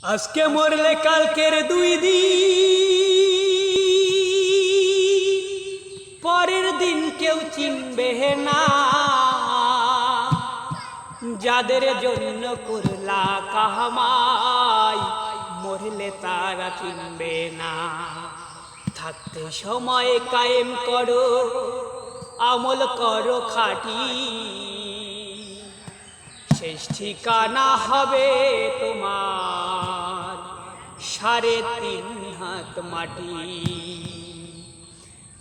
আজকে মরলে কালকের দুই দিন, পরের দিন কেউ চিনবে না। যাদের জন্য করলা কামাই, মরলে তারা চিনবে না। থাকতে সময় কায়েম করো, আমল করো খাঁটি, শেষ ঠিকানা হবে তোমার 3.5 হাত মাটি।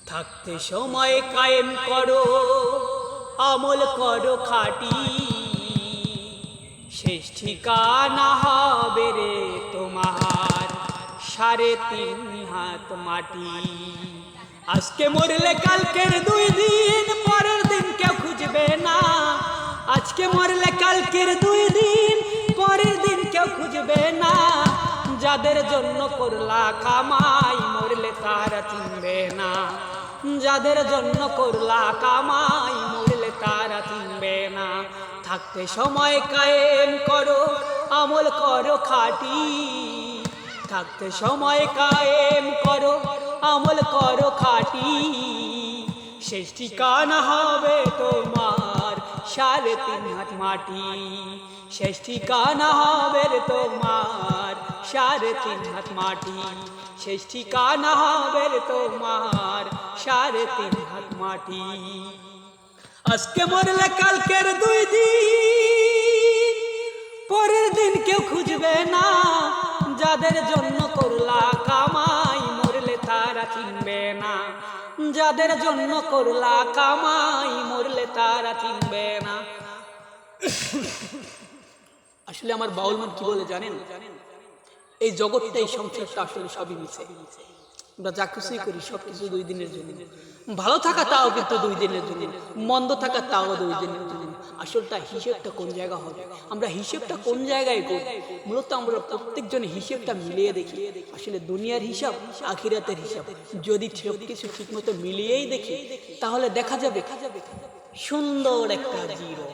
থাকতে সময় কায়েম করো, আমল করো খাঁটি, শেষ ঠিকানা হবে রে তোমার 3.5 হাত মাটি। আজকে মরলে কালকের দুই দিন, পরের দিন কেউ খুঁজবে না। আজকে মরলে কালকের দুই দিন, পরের দিন কেউ খুঁজবে না। যাদের জন্য করলা কামাই, মরলে তারা চিনবে না। যাদের জন্য করলা কামাই, মরলে তারা চিনবে না। থাকতে সময় কায়েম করো, আমল করো খাঁটি। থাকতে সময় কায়েম করো, আমল করো খাঁটি, শেষ ঠিকানা হবে তোমার 3.5 হাত মাটি। শেষ ঠিকানা হবে তোমার 3.5 হাত মাটি। শেষ ঠিকানা হবে তোমার 3.5 হাত মাটি। আজকে মরলে কালকের দুই দিন, পরের দিন কেউ খুঁজবে না। যাদের জন্য করলা কামাই, মরলে তারা চিনবে না। যাদের জন্য করলা কামাই, মরলে তারা চিনবে না। আসলে আমার বাউল মান কি বলে জানেন? এই জগৎটা, এই সংসারটা আসলে সবই মিছে। আমরা যা কিছুই করি সবকিছু 2 দিনের জন্য। ভালো থাকা তাও কিন্তু 2 দিনের জন্য, মন্দ থাকা তাও 2 দিনের জন্য। আসলটা হিসেবটা কোন জায়গা হবে, আমরা হিসেবটা কোন জায়গায় করি? মূলত আমরা প্রত্যেকজন হিসেবটা মিলিয়ে দেখি। আসলে দুনিয়ার হিসাব, আখিরাতের হিসাব যদি সবকিছু ঠিক মতো মিলিয়েই দেখি, তাহলে দেখা যাবে সুন্দর একটা জিরো।